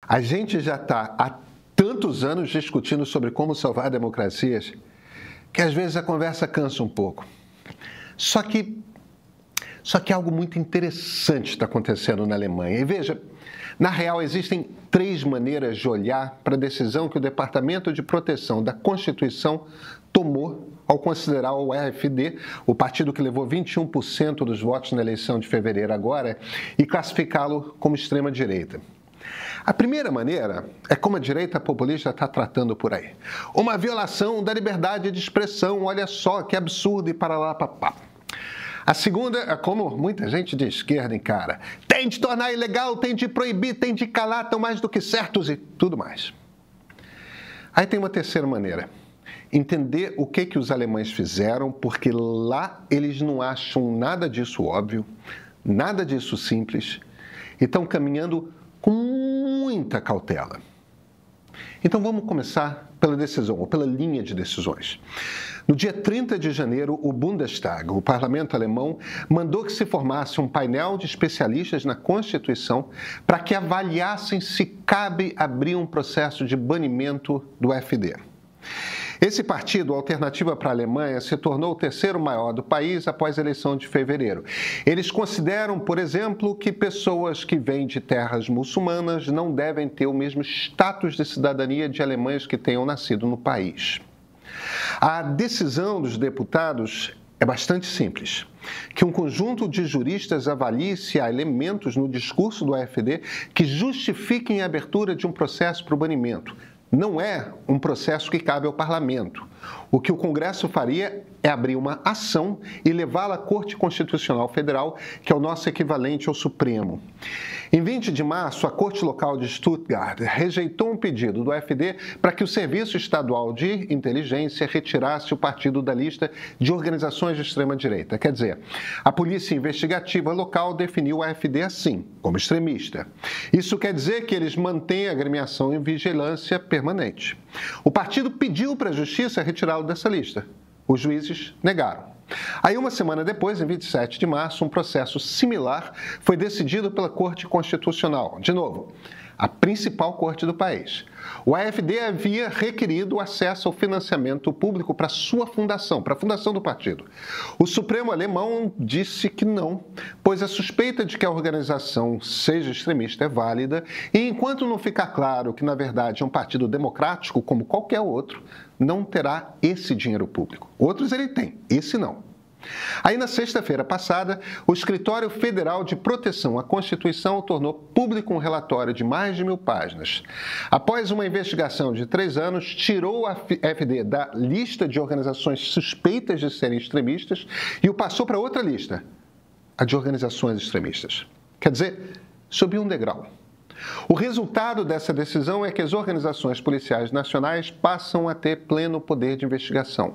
A gente já está há tantos anos discutindo sobre como salvar democracias que às vezes a conversa cansa um pouco. Só que algo muito interessante está acontecendo na Alemanha. E veja, na real existem três maneiras de olhar para a decisão que o Departamento de Proteção da Constituição tomou ao considerar o AfD, o partido que levou 21% dos votos na eleição de fevereiro agora, e classificá-lo como extrema-direita. A primeira maneira é como a direita populista está tratando por aí. Uma violação da liberdade de expressão, olha só que absurdo e para lá papá. A segunda é como muita gente de esquerda encara. Tem de tornar ilegal, tem de proibir, tem de calar, estão mais do que certos e tudo mais. Aí tem uma terceira maneira. Entender o que os alemães fizeram, porque lá eles não acham nada disso óbvio, nada disso simples, e estão caminhando com muita cautela. Então vamos começar pela decisão, ou pela linha de decisões. No dia 30 de janeiro, o Bundestag, o parlamento alemão, mandou que se formasse um painel de especialistas na Constituição para que avaliassem se cabe abrir um processo de banimento do AfD. Esse partido, Alternativa para a Alemanha, se tornou o terceiro maior do país após a eleição de fevereiro. Eles consideram, por exemplo, que pessoas que vêm de terras muçulmanas não devem ter o mesmo status de cidadania de alemães que tenham nascido no país. A decisão dos deputados é bastante simples. Que um conjunto de juristas avalie se há elementos no discurso do AfD que justifiquem a abertura de um processo para o banimento. Não é um processo que cabe ao parlamento. O que o Congresso faria é abrir uma ação e levá-la à Corte Constitucional Federal, que é o nosso equivalente ao Supremo. Em 20 de março, a Corte Local de Stuttgart rejeitou um pedido do AfD para que o Serviço Estadual de Inteligência retirasse o partido da lista de organizações de extrema-direita. Quer dizer, a Polícia Investigativa Local definiu o AfD assim, como extremista. Isso quer dizer que eles mantêm a agremiação em vigilância permanente. O partido pediu para a Justiça retirá-lo dessa lista. Os juízes negaram. Aí, uma semana depois, em 27 de março, um processo similar foi decidido pela Corte Constitucional. De novo, a principal corte do país. O AfD havia requerido acesso ao financiamento público para sua fundação, para a fundação do partido. O Supremo alemão disse que não, pois a suspeita de que a organização seja extremista é válida e enquanto não ficar claro que, na verdade, é um partido democrático como qualquer outro, não terá esse dinheiro público. Outros ele tem, esse não. Aí, na sexta-feira passada, o Escritório Federal de Proteção à Constituição tornou público um relatório de mais de 1000 páginas. Após uma investigação de 3 anos, tirou a AfD da lista de organizações suspeitas de serem extremistas e o passou para outra lista, a de organizações extremistas. Quer dizer, subiu um degrau. O resultado dessa decisão é que as organizações policiais nacionais passam a ter pleno poder de investigação.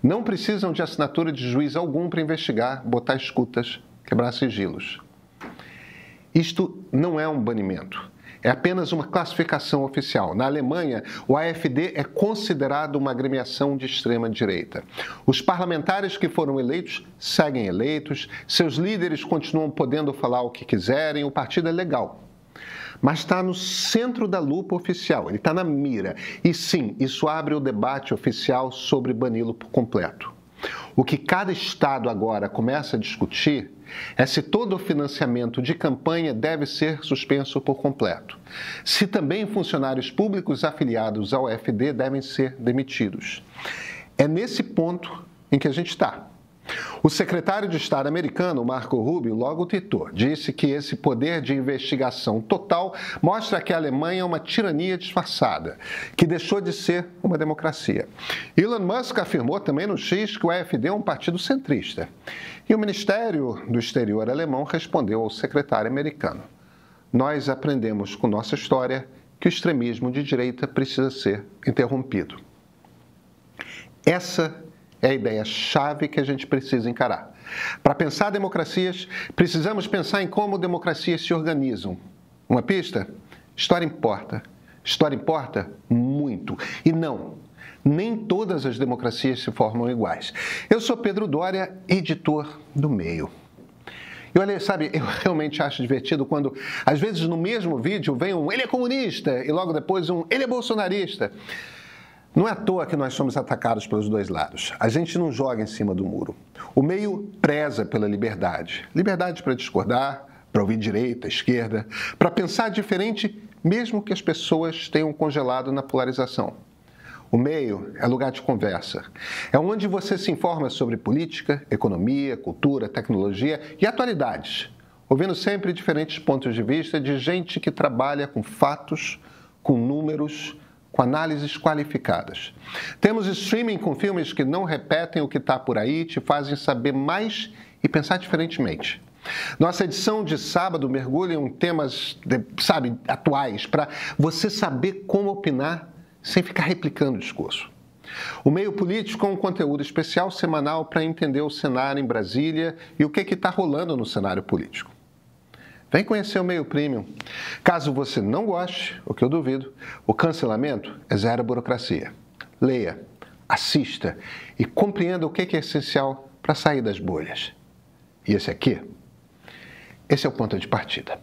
Não precisam de assinatura de juiz algum para investigar, botar escutas, quebrar sigilos. Isto não é um banimento, é apenas uma classificação oficial. Na Alemanha, o AfD é considerado uma agremiação de extrema-direita. Os parlamentares que foram eleitos seguem eleitos, seus líderes continuam podendo falar o que quiserem, o partido é legal. Mas está no centro da lupa oficial, ele está na mira. E sim, isso abre o debate oficial sobre bani-lo por completo. O que cada estado agora começa a discutir é se todo o financiamento de campanha deve ser suspenso por completo. Se também funcionários públicos afiliados ao AfD devem ser demitidos. É nesse ponto em que a gente está. O secretário de Estado americano, Marco Rubio, logo tweetou, disse que esse poder de investigação total mostra que a Alemanha é uma tirania disfarçada, que deixou de ser uma democracia. Elon Musk afirmou também no X que o AfD é um partido centrista. E o Ministério do Exterior alemão respondeu ao secretário americano: nós aprendemos com nossa história que o extremismo de direita precisa ser interrompido. Essa é a ideia-chave que a gente precisa encarar. Para pensar democracias, precisamos pensar em como democracias se organizam. Uma pista? História importa. História importa muito. E não, nem todas as democracias se formam iguais. Eu sou Pedro Doria, editor do Meio. E olha, sabe, eu realmente acho divertido quando, às vezes, no mesmo vídeo vem um ele é comunista e logo depois um ele é bolsonarista. Não é à toa que nós somos atacados pelos dois lados. A gente não joga em cima do muro. O meio preza pela liberdade. Liberdade para discordar, para ouvir direita, esquerda, para pensar diferente, mesmo que as pessoas tenham congelado na polarização. O meio é lugar de conversa. É onde você se informa sobre política, economia, cultura, tecnologia e atualidades, ouvindo sempre diferentes pontos de vista de gente que trabalha com fatos, com números, com análises qualificadas. Temos streaming com filmes que não repetem o que está por aí, te fazem saber mais e pensar diferentemente. Nossa edição de sábado mergulha em temas, atuais, para você saber como opinar sem ficar replicando o discurso. O meio político é um conteúdo especial semanal para entender o cenário em Brasília e o que está rolando no cenário político. Vem conhecer o Meio Premium. Caso você não goste, o que eu duvido, o cancelamento é zero burocracia. Leia, assista e compreenda o que é essencial para sair das bolhas. E esse é o ponto de partida.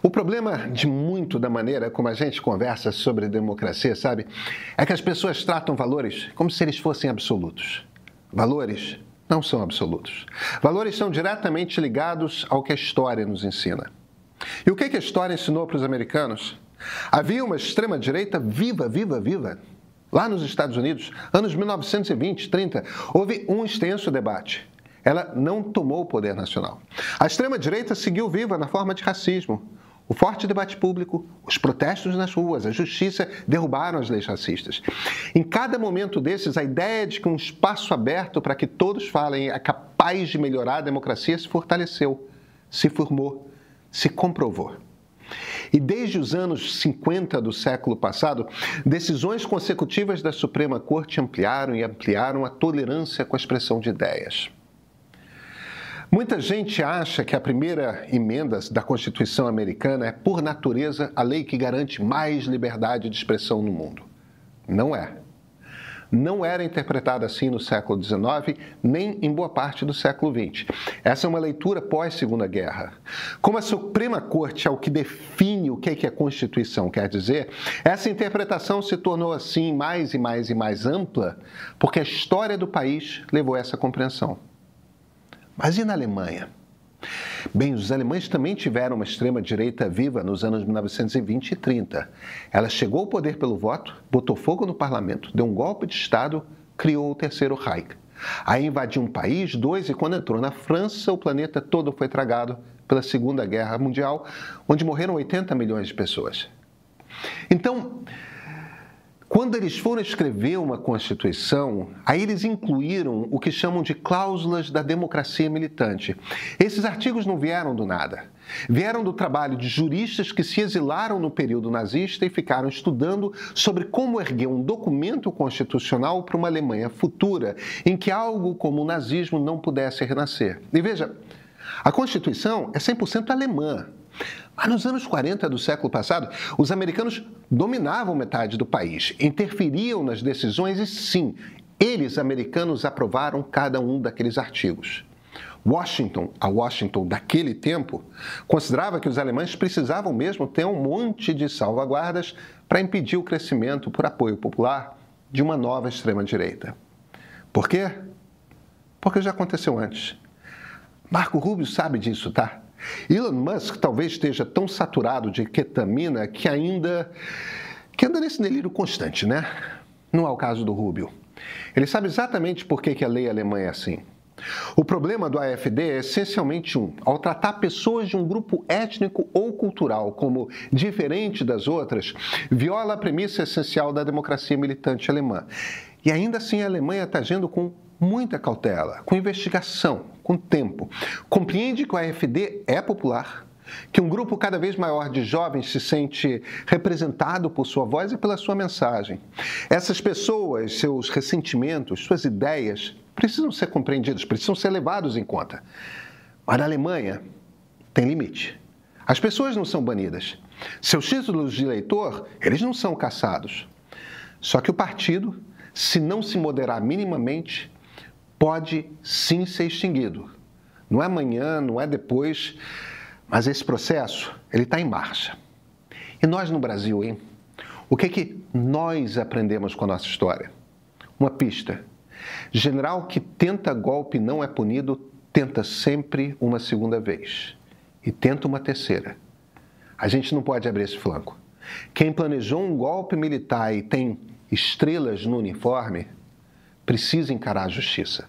O problema de muito da maneira como a gente conversa sobre democracia, sabe, é que as pessoas tratam valores como se eles fossem absolutos. Valores não são absolutos. Valores são diretamente ligados ao que a história nos ensina. E o que a história ensinou para os americanos? Havia uma extrema-direita viva. Lá nos Estados Unidos, anos 1920, 30, houve um extenso debate. Ela não tomou o poder nacional. A extrema-direita seguiu viva na forma de racismo. O forte debate público, os protestos nas ruas, a justiça derrubaram as leis racistas. Em cada momento desses, a ideia de que um espaço aberto para que todos falem é capaz de melhorar a democracia se fortaleceu, se formou, se comprovou. E desde os anos 50 do século passado, decisões consecutivas da Suprema Corte ampliaram a tolerância com a expressão de ideias. Muita gente acha que a primeira emenda da Constituição americana é, por natureza, a lei que garante mais liberdade de expressão no mundo. Não é. Não era interpretada assim no século XIX, nem em boa parte do século XX. Essa é uma leitura pós-Segunda Guerra. Como a Suprema Corte é o que define o que a Constituição quer dizer, essa interpretação se tornou assim mais e mais ampla, porque a história do país levou a essa compreensão. Mas e na Alemanha? Bem, os alemães também tiveram uma extrema-direita viva nos anos 1920 e 30. Ela chegou ao poder pelo voto, botou fogo no parlamento, deu um golpe de Estado, criou o Terceiro Reich. Aí invadiu um país, dois, e quando entrou na França, o planeta todo foi tragado pela Segunda Guerra Mundial, onde morreram 80 milhões de pessoas. Então, quando eles foram escrever uma Constituição, aí eles incluíram o que chamam de cláusulas da democracia militante. Esses artigos não vieram do nada. Vieram do trabalho de juristas que se exilaram no período nazista e ficaram estudando sobre como erguer um documento constitucional para uma Alemanha futura, em que algo como o nazismo não pudesse renascer. E veja, a Constituição é 100% alemã. Mas nos anos 40 do século passado, os americanos dominavam metade do país, interferiam nas decisões e, sim, eles, americanos, aprovaram cada um daqueles artigos. A Washington daquele tempo, considerava que os alemães precisavam mesmo ter um monte de salvaguardas para impedir o crescimento por apoio popular de uma nova extrema-direita. Por quê? Porque já aconteceu antes. Marco Rubio sabe disso, tá? Elon Musk talvez esteja tão saturado de ketamina que anda nesse delírio constante, né? Não é o caso do Rubio. Ele sabe exatamente por que a lei alemã é assim. O problema do AfD é essencialmente ao tratar pessoas de um grupo étnico ou cultural como diferente das outras, viola a premissa essencial da democracia militante alemã. E ainda assim a Alemanha está agindo com muita cautela, com investigação, com tempo. Compreende que o AfD é popular, que um grupo cada vez maior de jovens se sente representado por sua voz e pela sua mensagem. Essas pessoas, seus ressentimentos, suas ideias, precisam ser compreendidos, precisam ser levados em conta. Mas na Alemanha tem limite. As pessoas não são banidas. Seus títulos de eleitor, eles não são cassados. Só que o partido se não se moderar minimamente, pode sim ser extinguido. Não é amanhã, não é depois, mas esse processo, ele está em marcha. E nós no Brasil, hein? O que nós aprendemos com a nossa história? Uma pista. General que tenta golpe e não é punido, tenta sempre uma segunda vez. E tenta uma terceira. A gente não pode abrir esse flanco. Quem planejou um golpe militar e tem estrelas no uniforme, precisa encarar a justiça.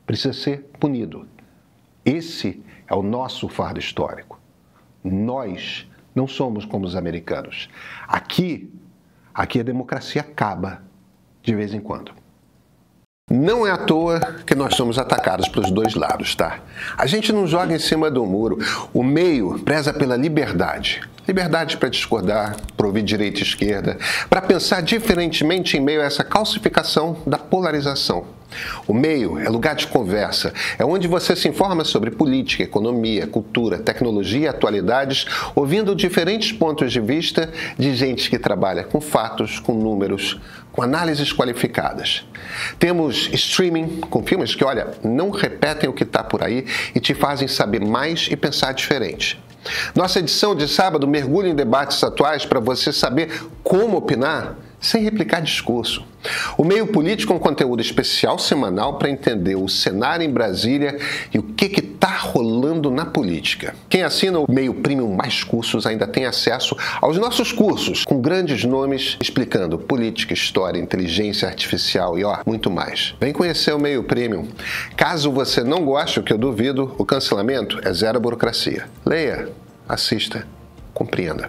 Precisa ser punido. Esse é o nosso fardo histórico. Nós não somos como os americanos. Aqui a democracia acaba de vez em quando. Não é à toa que nós somos atacados pelos dois lados, tá? A gente não joga em cima do muro. O meio preza pela liberdade. Liberdade para discordar, para ouvir direita e esquerda, para pensar diferentemente em meio a essa calcificação da polarização. O meio é lugar de conversa, é onde você se informa sobre política, economia, cultura, tecnologia e atualidades, ouvindo diferentes pontos de vista de gente que trabalha com fatos, com números, com análises qualificadas. Temos streaming com filmes que, olha, não repetem o que está por aí e te fazem saber mais e pensar diferente. Nossa edição de sábado mergulha em debates atuais para você saber como opinar sem replicar discurso. O Meio Político é um conteúdo especial semanal para entender o cenário em Brasília e o que está rolando na política. Quem assina o Meio Premium Mais Cursos ainda tem acesso aos nossos cursos, com grandes nomes explicando política, história, inteligência artificial e muito mais. Vem conhecer o Meio Premium. Caso você não goste, o que eu duvido, o cancelamento é zero burocracia. Leia, assista, compreenda.